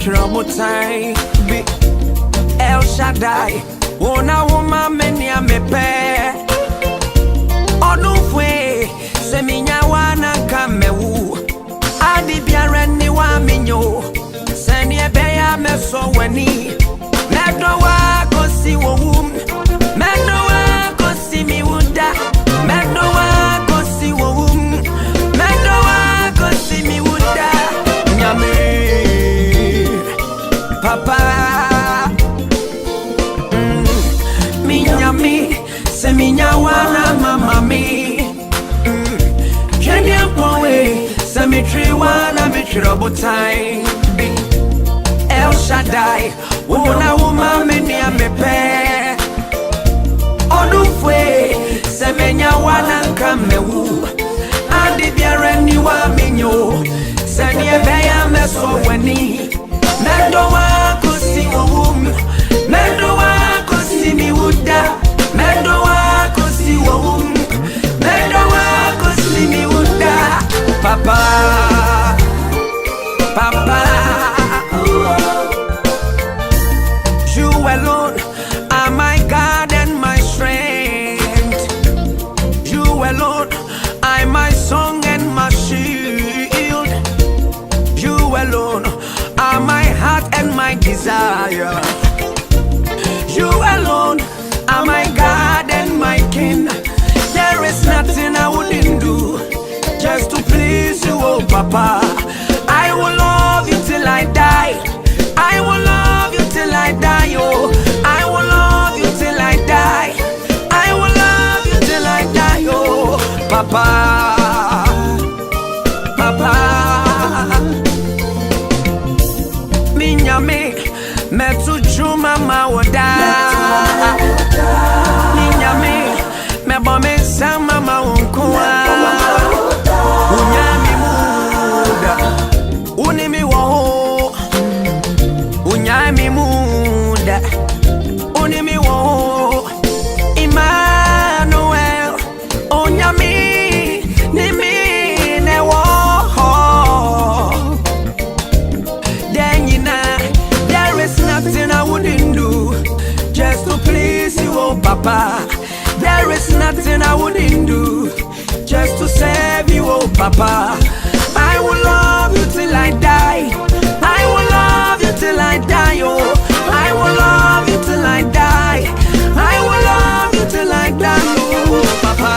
trouble time. Be El Shaddai. Wona woman many a me pe. Odun fwe se minya wana kamewu. Adi biara ni wa minyo. Seni ebeya me so weni. Medo wa kosi wo wum. Medo wa kosi mi wuda. Medo wa kosi wo wum. Medo wa kosi mi wuda. Nyame Papa Mi nyame se mi nyawana mama mi Jenny Poe se mi triwana mi trouble Be El Shaddai Wona woman many a me pe Odun fwe se me nyawana kamewu Adi biara ni wa minyo Seni ebeya me so weni Mendo wa kusi wum Mendo wa kusi mi wuda Mendo wa kusi wum Mendo wa kusi mi wuda Papa Papa You alone are my God and my strength. You alone are my song and my shield. You alone are my heart and my desire. You alone are my God and my King. There is nothing I wouldn't do just to please you, oh Papa. I will love you till I die. I will love you till I die, oh. I will love you till I die. I will love you till I die, oh Papa. Papa Minyame Metu Juma Mawoda Minyame Mebome Sama Mawunkua Unyami Muda Unimi Wo Unyami Muda Unimi Wo Emmanuel Unyami Nimi Newo There is nothing I wouldn't do just to please you, oh Papa. There is nothing I wouldn't do just to serve you, oh Papa. I will love you till I die. I will love you till I die, oh. I will love you till I die. I will love you till I die, oh Papa.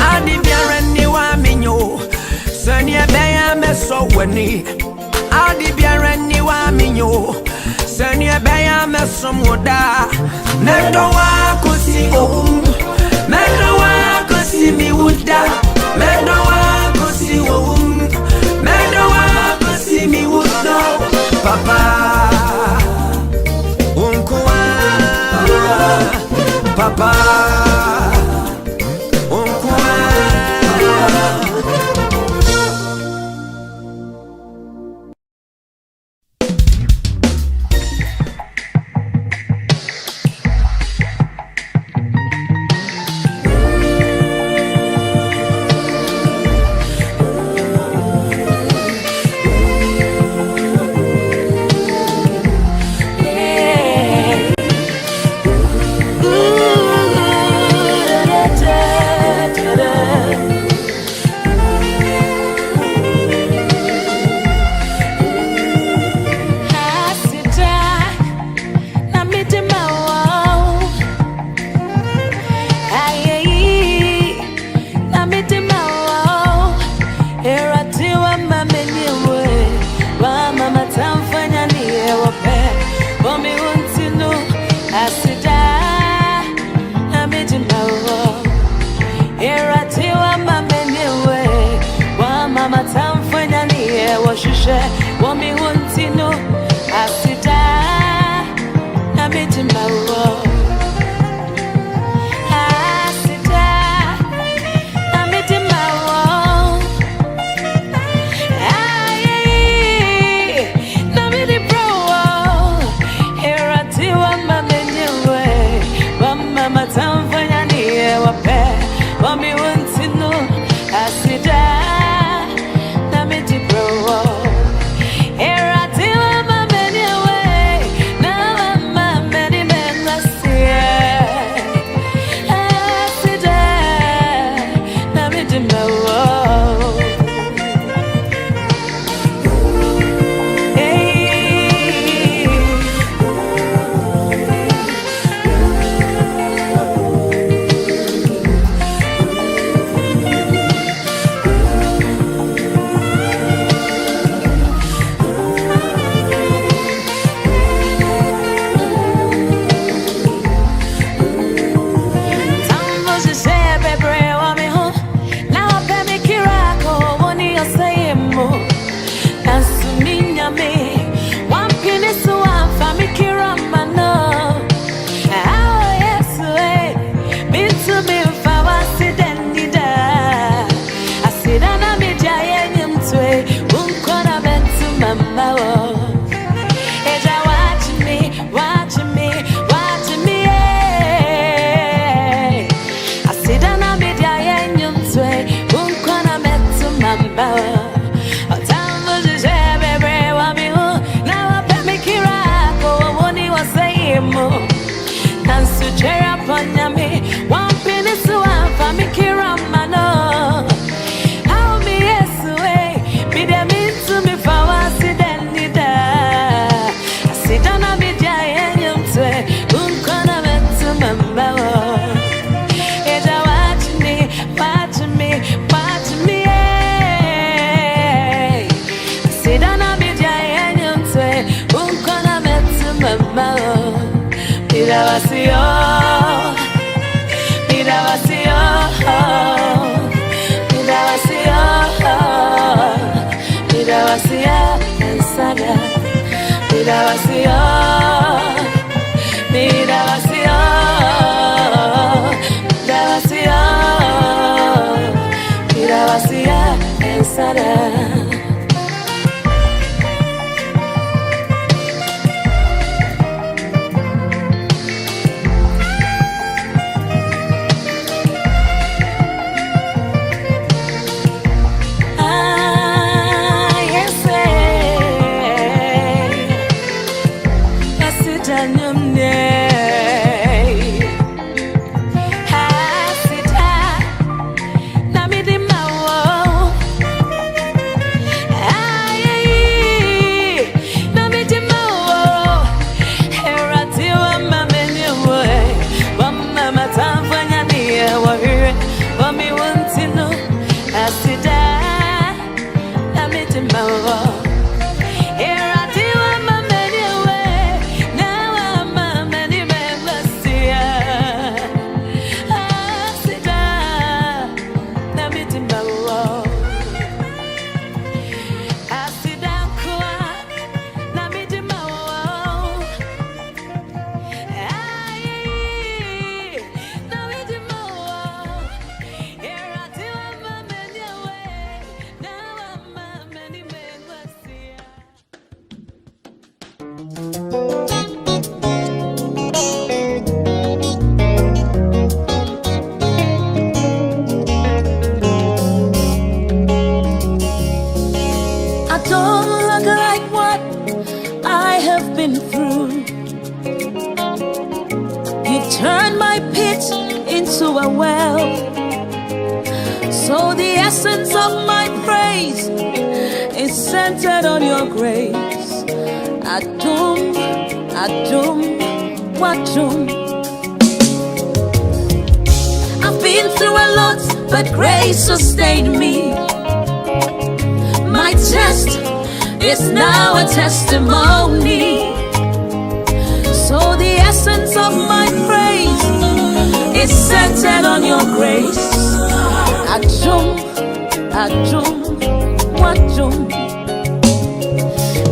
Adi biara ni wa minyo. Seni ebeya me so weni Adi biara ni wa minyo Seni ebeya me so moda Mendo wa kusi wum Mendo wa kusi mi wuda Mendo wa kusi wum Mendo wa kusi mi wuda Papa Unkwa Papa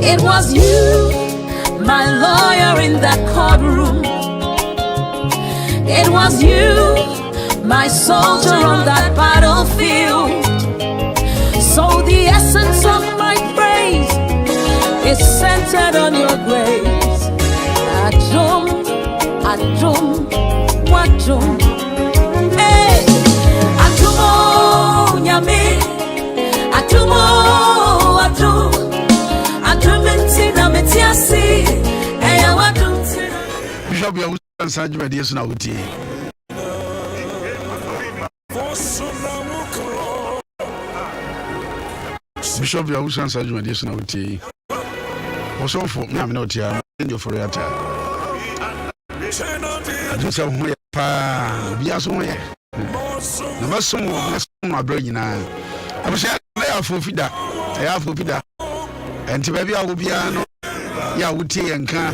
It was you, my lawyer in that courtroom. It was you, my soldier on that battlefield. So the essence of my praise is centered on your grace. Adom, Adom, Adom. Hey, Adomo, Nyame, Adomo, Adom, Adomentina, Metiasi, hey, Adom. Bishop, you are answering my dear son. Bishop, you are answering my dear son. Also, for me, I'm not here. In your Ofori-Atta. I just have my pa. Be as one. Never someone my brain now. I was there for Fida. I have for Fida. And to baby, I will be no. Yeah, would tea and can.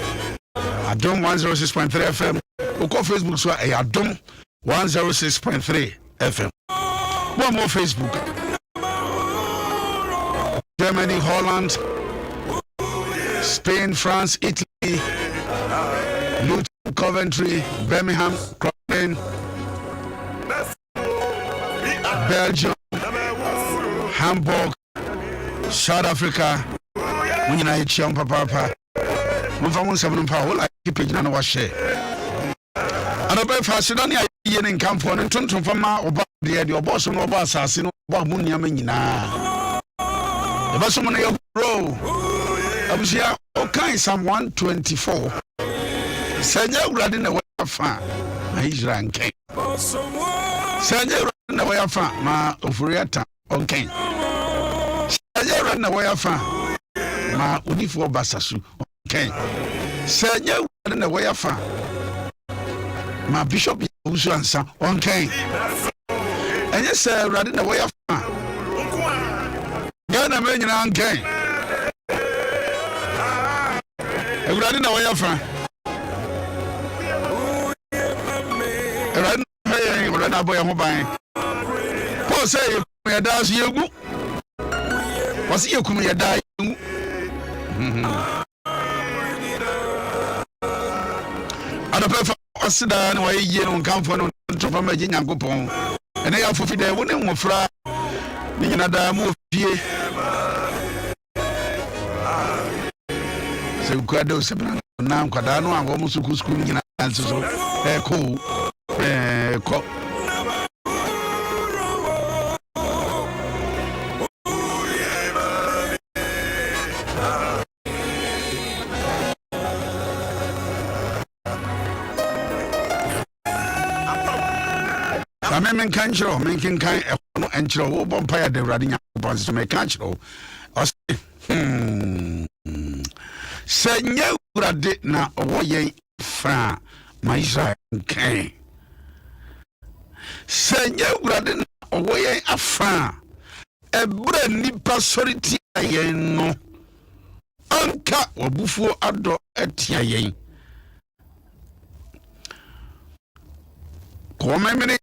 Adom 106.3 FM. Or call Facebook so I Adom 106.3 FM. One more Facebook. Germany, Holland, Spain, France, Italy, Luton, Coventry, Birmingham, Croydon, Belgium, Hamburg, South Africa. When you are chiam papa, move 7 power like keep it on our share. And a bit faster than you in camp on and turn from my or your boss and over assassin or Munyamina. The best one of row. I was here, okay, Psalm 124. Sanya riding the way of fan, my Israel king. Sanya riding the way of fan, my Ofori-Atta, okay. Sanya riding the way of fan, my Udifo Basasu, okay. Sanya riding the way of fan, my Bishop Usuansa, okay. And yes, sir, riding the way of fan. Gana menye na nkan Ewurade na waya fa Ewurade na boy ho ban Paul say ya da so yegu Wasi yekum ya da yegu Adopefa asida na waye ye no nkamfo no ntopa maji Nyankopon ene ya fofide wo ne nwofra ni nyina da mu fie se kwado se bana na nkwada no anwo mu suku nyina nso ko men kan chiro men kan no enchiro wo bompa ya de radi Nyankopon so men kan chiro senye urade na owo yen fra ma Israel kan senye urade na owo yen afa ebra nipa soriti ayen no anka wabufuo ado etia yen ko memene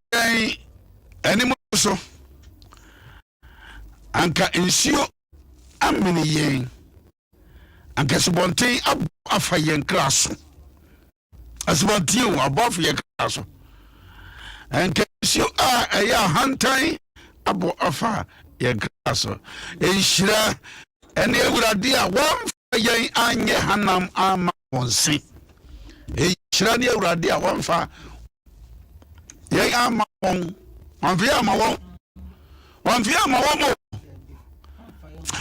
eni so anka ensio amini yen anka subonten afa yen kraso asubonten abof yen kraso anka ensio eya hantan abo afa yen kraso enhira eni ewurade a wamfa yen anye hanam ama wonse enhira ne ewurade a wamfa yen ama won Wanfia ma wo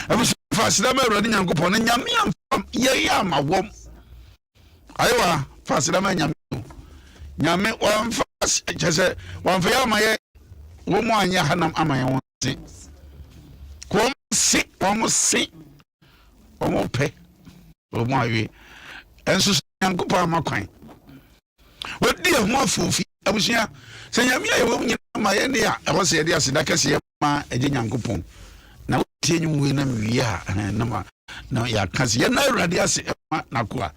abusu fasida ma Awurade Nyankopon nyame amfam ye ya ma wo ayewa fasida ma nyame wanfa chese wanfia ma ye wo mu anya hanam ama ye wonse ko si o mo pe o mo awe enso Nyankopon amakwan wodi ho afofi abusia se nyame ye wo nyina ma ye ne a wo se ye dia se da kase ma eje Nyankopon na tie nyu we na wi a na ya kase ye na Awurade ase ma na ko a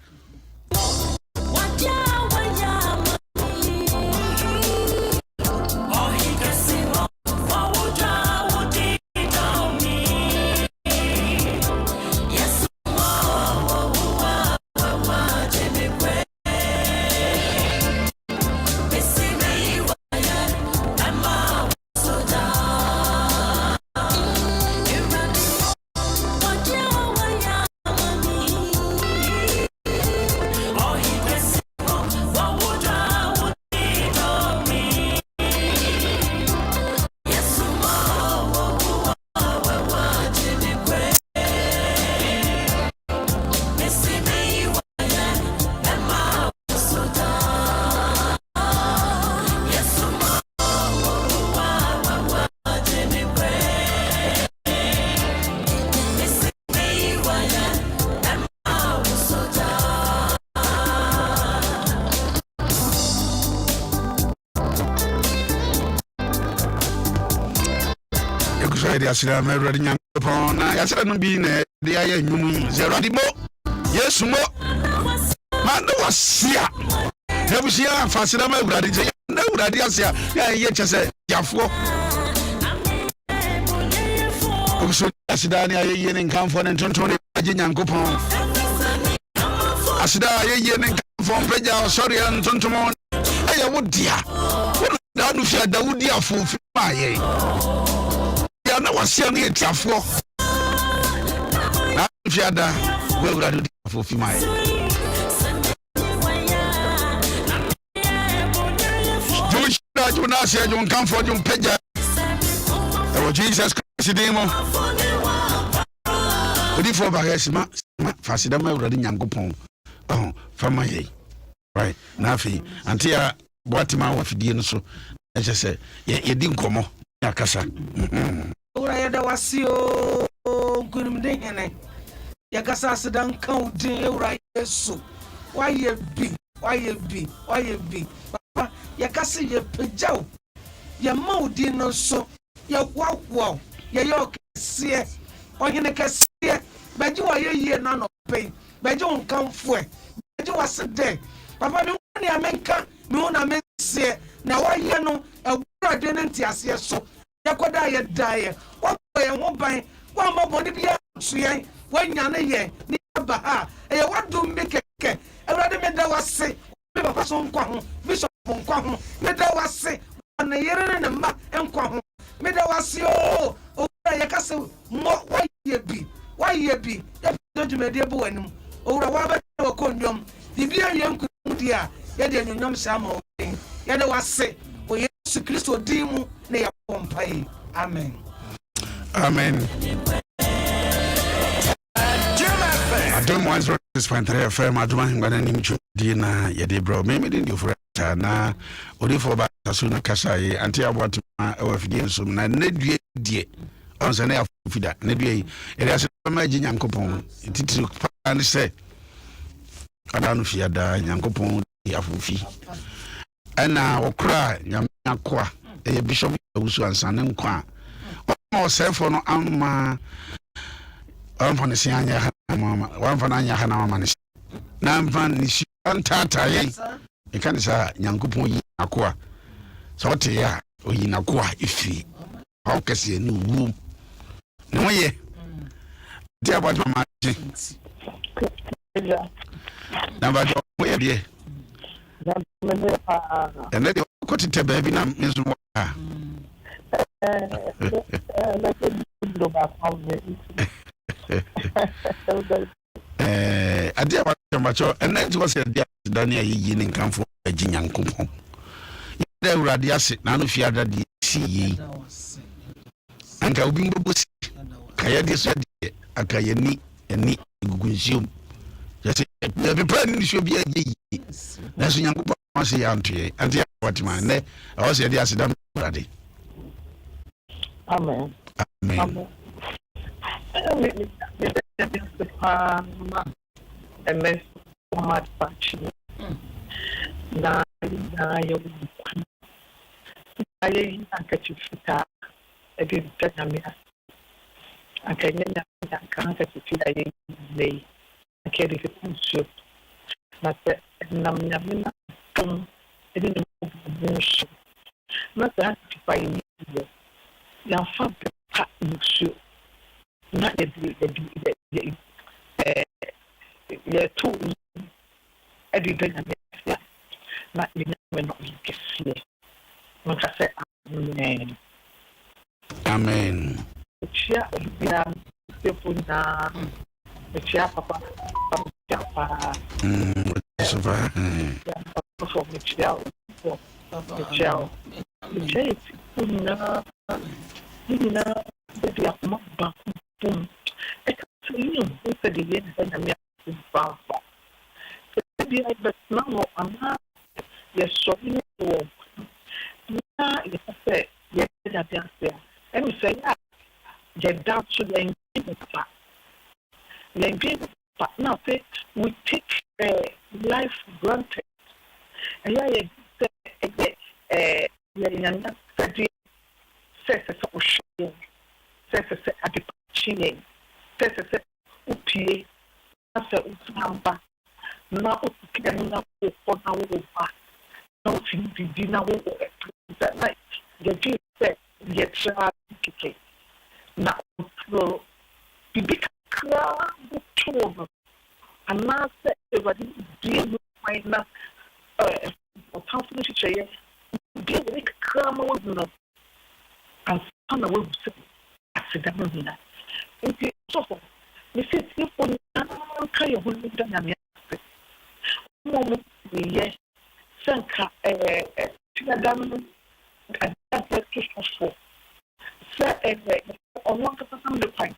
dia sira ma Awurade Nyankopon na ya sira no bi na dia ya nwum zero di mo Yesu mo manda wasia hebusia fasira ma Awurade je na Awurade asia ya ye chese yafo obuso asida ni aye ne nkamfo ne ntonton ne age Nyankopon asida aye ne nkamfo peja sorry ntonton aye wodia na du fia Daudi afofi ma aye na wasia ne tiafo na fiada we Awurade afofi ma aye Jonas ya jon kan for jon peja e Jesus Christ demo odi for ba yesima fasida ma Awurade Nyankopon fama ye right na fi antia boatima wa fidie no so e chese ye di nkomo akasa ora ya da wasio gunum de hene ya kasa sedan kan din ora Yesu waye bi papa ya kasa ye pejao ya maudi no so ya kwakwao ya yokese ohene kase beji wa ye na no pe beji on kanfo beji wasede papa mi woni amenka mi wona mense na waye no Awurade ne ntiase so yakoda ye dae wa ye ho ban wa mabode bia so ye wanya ne ye ni ba ha e wadum bi keke Awurade me da wase me papa apostle nkwa bishop nkwa ho meda wase na yere ne ma nkwa ho meda wase o owura yakase mo waye bi ya dwumade bo wanim owura wa ba wakondwom bibia yanku dia ya de nyonyom sama o ya de wase o Yesu Kristo dimu ne ya pompai amen amen. Adom 106.3 FM Adom Ahengua na nim chudi na yede bro me me din di Ofori-Atta na odi for ba taso na kasa yi anti aboto ma e wa fidie nso na nedue die on se na ya fida nedue yi e ya se ma ji Nyankopɔn titiri pa ne se ada no fia da Nyankopɔn ya fufi ana okra Nyankwa e bishop awusu ansane nkwa o sefo no amma amfani si anya mama wamfana anya hana mama ne na amfani ni si antata ye e kan sa Nyankopɔn yi akoa so wote ya oyi na koa ifiri o kese no wu no ye dia ba mama je na ba do mo ye die ene de ko tete ba bi na meso mo adia ba macho ene ti ko se dia dania yi ni nkanfo agi Nyankopɔn ida urade ase na no fia da de si yi anka obi mbo si kaya de so de akaya ni eni gugunsium yesi be plan ni so bi agi yi na so Nyankopɔn ase ya antoe anti watima ne o se de ase da urade amen amen MS format patch na yo ayi akachifita edi tanamia akanyanya kanka chifita yi nei akedi kunsu na te namnyamina tum edi no bush na ta tipai ni ya fa pa nusu na the two editing not amen amen chia papa so va for Michelle the mobile boom. It's a delay and I'm not but now I'm not yes, so you say, yes, and we say, get down to the engagement, but now we take life granted. And I say, says at the chine, says upie, asa utamba, na ukikana for now over. No thing to dinner over that night. The Jew said, get sharp kicking. Now, the big crowd told and now said, everybody deal with my now, or something to say, deal with a crowd of and some will say, accidentally. It is so. This is if one kind of woman done a moment, yes, Sanka, Tigadam, and that's for. Sir, on one of the time.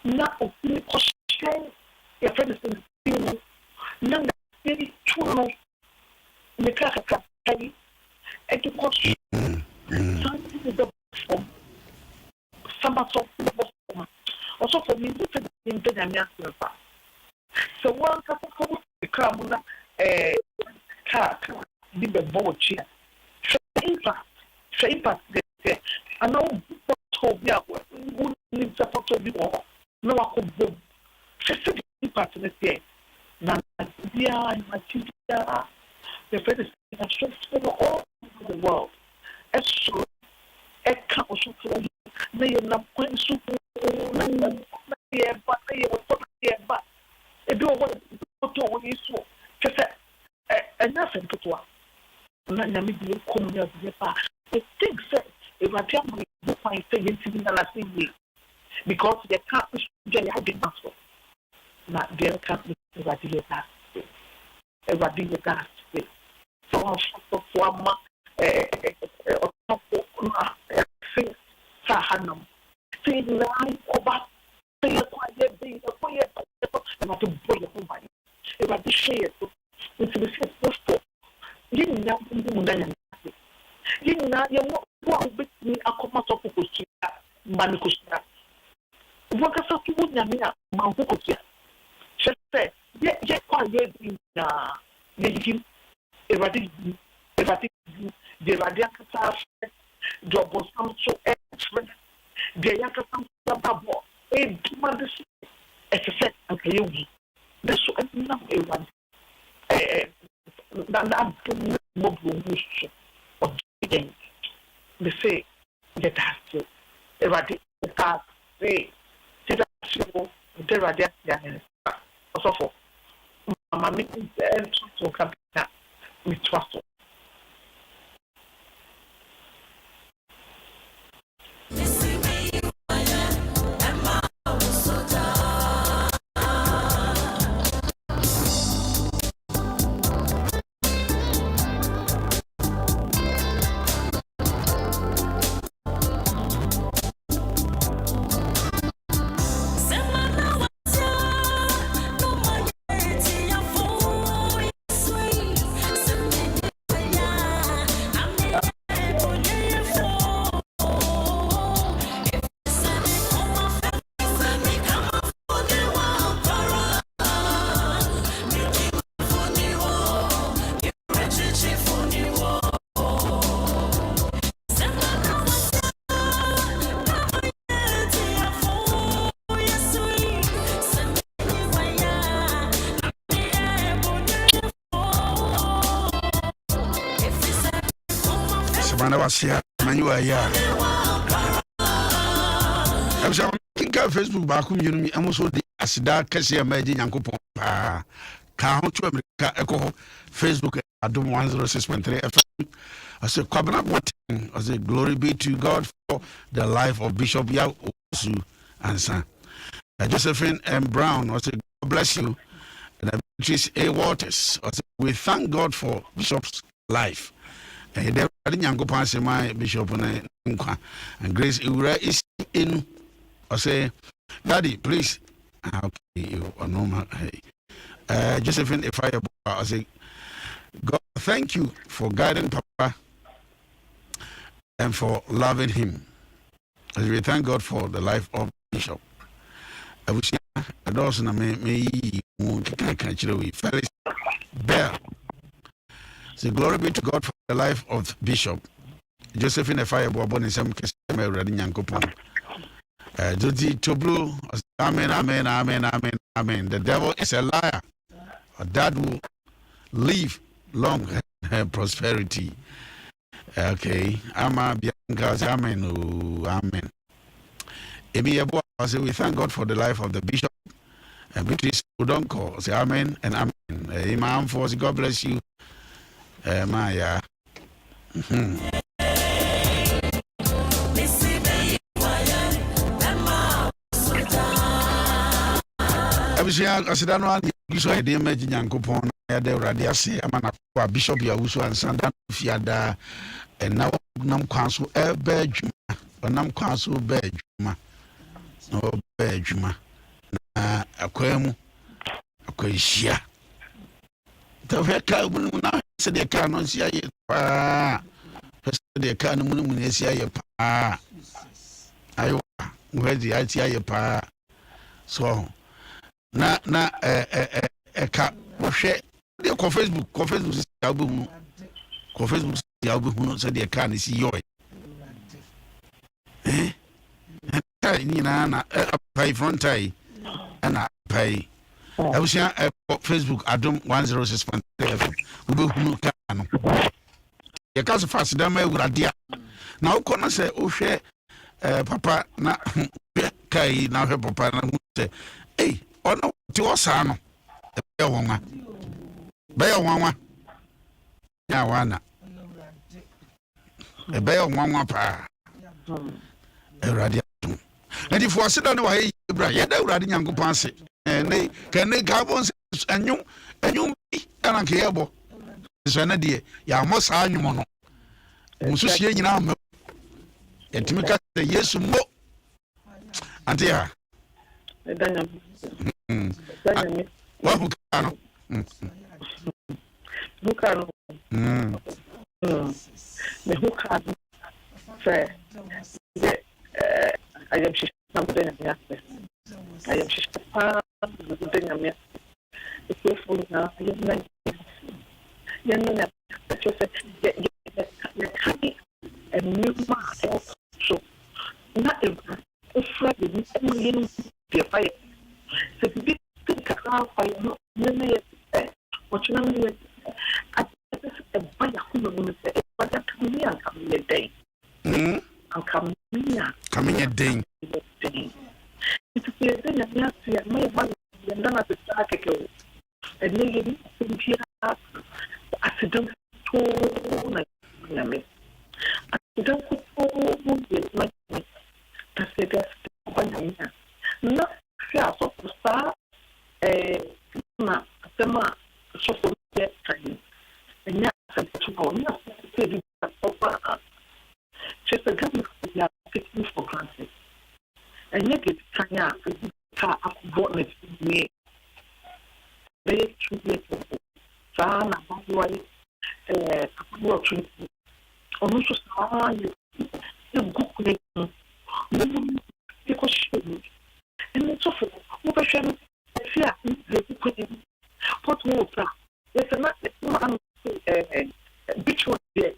Now, we question your friends in the none very true. The Kaka, and to question something is the form. Some of the also for me, in Benjamin. So one couple of the crowd, car, the board chair. Impact, I know what we are who needs a photo of you all. No, I could boom. She said, impact in the day. Now, yeah, my teacher, the first is all over the world. As so, a couple of they are not going to but they are but if you want to issue, enough asem ketewa na nyame bi kom na bi pa I think that if I tell me you find say you see na last week because they can't get your big muscle na they can't be everybody gas everybody gas so for ma sahanam say line over say quiet be quiet and I to boy your mind if I share into the system you know yina ye mo wa obetini akoma to kokosia mani kosia wo ka so tu nyame a ma wo kosia se ye kwa ye bi na ye jim everybody de radia kata job some so extra de yakata babo e demand e se anka yewu de so na e wan na mo bro again, they say, get us to eradicate the say, the radiation. Also, for Mamma meeting to come with trust. I'm saying, Facebook back home, you know, I'm also the Asida Cassia Madi Yankopo. Count to America Echo Facebook Adom 106.3 FM. I said, Kwabena Boateng. I said, glory be to God for the life of Bishop Yao Osu and son. Josephine M. Brown. I said, God bless you. And Beatrice A. Waters. I said, we thank God for Bishop's life. And there I didn't go past my bishop and Grace Ura is in. I say, Daddy, please. Okay, you are normal. Hey, Josephine, if I say, God, thank you for guiding Papa and for loving him. As we thank God for the life of Bishop. I wish I don't know Felix Bell. Say, glory be to God for the life of Bishop. Josephine, if I born in some case, I'm already Yankopon. Jodi Toblu, amen, amen, amen, amen, amen. The devil is a liar. That will live long and prosperity. Okay, Ama Bianca, amen, amen. I say, we thank God for the life of the bishop. And British Udonko, say amen and amen. Imam Force, God bless you. Maya. I said, I know you saw a dear Major Yankopon, the Radiasi, a Bishop Yawusu and Sanda Fiada, and now Nam Council, a Bedjuma, or Nam Council Bedjuma, no Bedjuma, a Quemu, a Quasia. The Vecca now said they cannot see a pa. They can't see a pa. I where the IT pa. So. Na ka wohwe de ko Facebook album no so de ka ne si yoy ni na pay front tie na pay I was here Facebook Adom 106.3 we be hunu ka no ye ka so fast da ma ewurade na wo na se wohwe papa na kai na hwe papa na hu se ono ti osano be wonwa ya wana ebe yo nwanwa pa Awurade atum na di fo aseda ne wa ye bra ye da Awurade Nyankopɔn ase ne kene gabon anyum bi ana ke yebo so na de ya mo sa anyum no musu sie nyina ma yetimi ka Yesu mo ante ya Danya wa hukano Bukano me hukano say I am just something in the I am just part of the thing I'm here. It's so full now. I am like, you know, that you say, you can't a new man. So, not a friend, you know, the fire. So, the big thing around fire, no, what you know, I just a fire who will say, but that can be a day. And coming a day. It's a thing that you see, and my money, and then at the start, and then you hear accident to like me. Accident to my that's the best one. Not fair, so to start a sema so for that time. And yes, to go, yes, just a government are taking for granted. And yet, it's Kenya, car up bonnet me. They should be Sana, Boy, a couple of trees. Almost you good name. Because and it's so over sharing. Yeah, what more? There's another beach one there.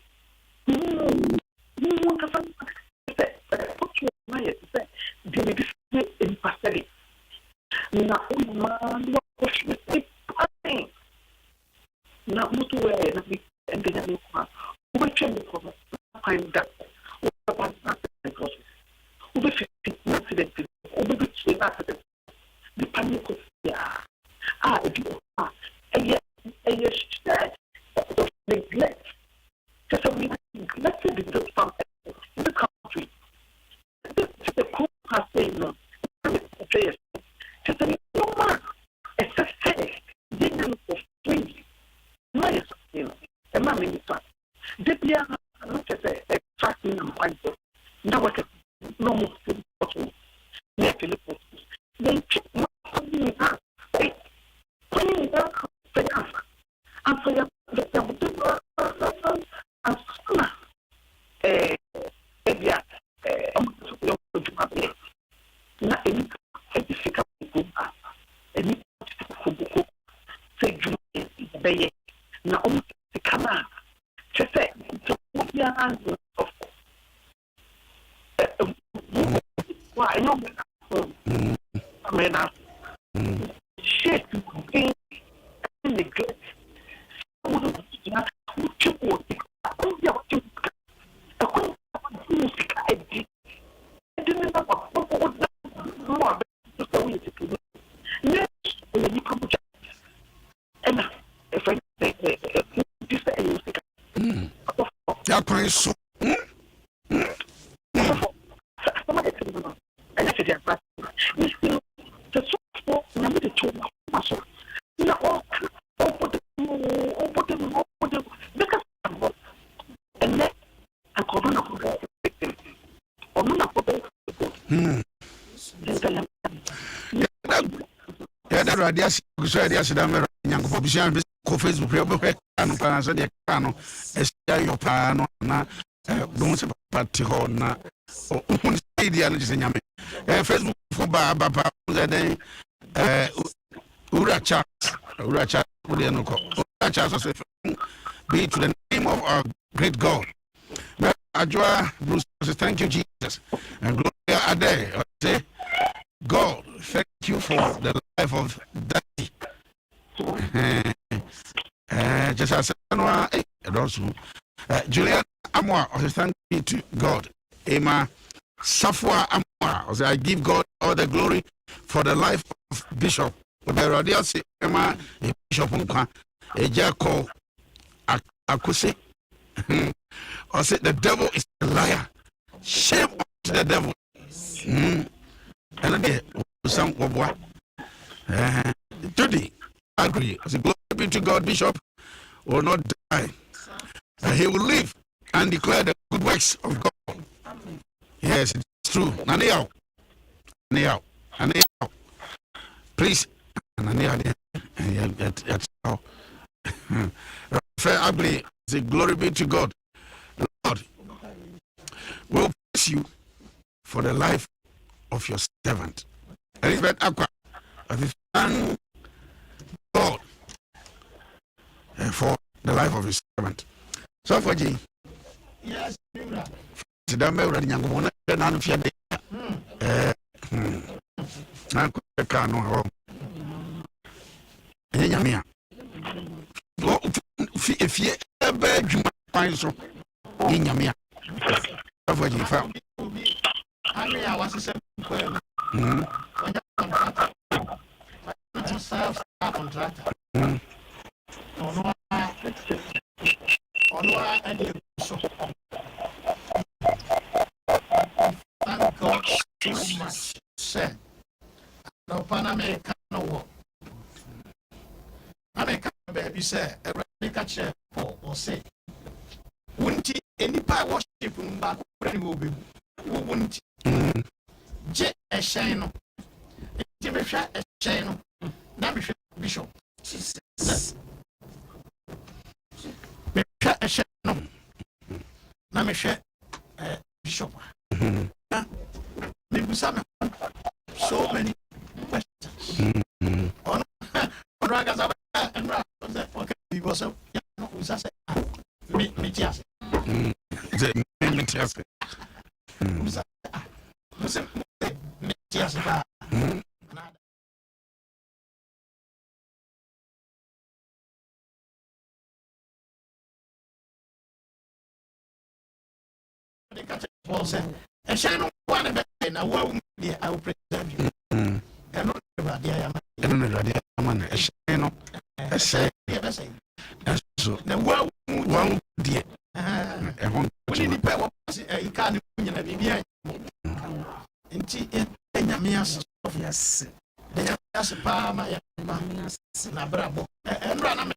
So radias so radias da me Nyankopɔ bisia be ko Facebook re obekwa anu pa so de ka no esia yo pa no na don se party ho na on media no je nyame Facebook fo ba pa den uracha wo de no ko uracha so be to the name of our great God. Ajwa Bruce, thank you Jesus and glory ade say God, thank you for the life of Daddy. Just as Julian Amwa, thank you to God. Emma Safwa Amwa, I give God all the glory for the life of Bishop. Emma Bishop Ejako Akuse. Or say the devil is a liar. Shame to the devil. And again, some wabwa. Today, I agree. I say, glory be to God, Bishop will not die. He will live and declare the good works of God. Yes, it's true. Naniao. Please. I believe, say, glory be to God. Lord, we'll bless you for the life of your servant. Elizabeth Aqua, thank God for the life of his servant. So for G. Yes, if you ever do my so in Yamia, over you found. I was a contract. Thank God so much, sir. No Panamerican war. American baby, sir, a radical or say, wouldn't any pie worship back when you will be? Wouldn't jet a shine? A shine. Now, Bishop. Jesus. A shine. Now, Bishop. Maybe some so many questions. On Ragas and Ragas, okay, he was a Mitias. Mitias. Paul said, "I shall one of and I will preserve you." And not about the man, a shano, a say, so the world won't dear. And one you can't be and tea and Yamias of yes. They have a palma, Nabrabo, and run a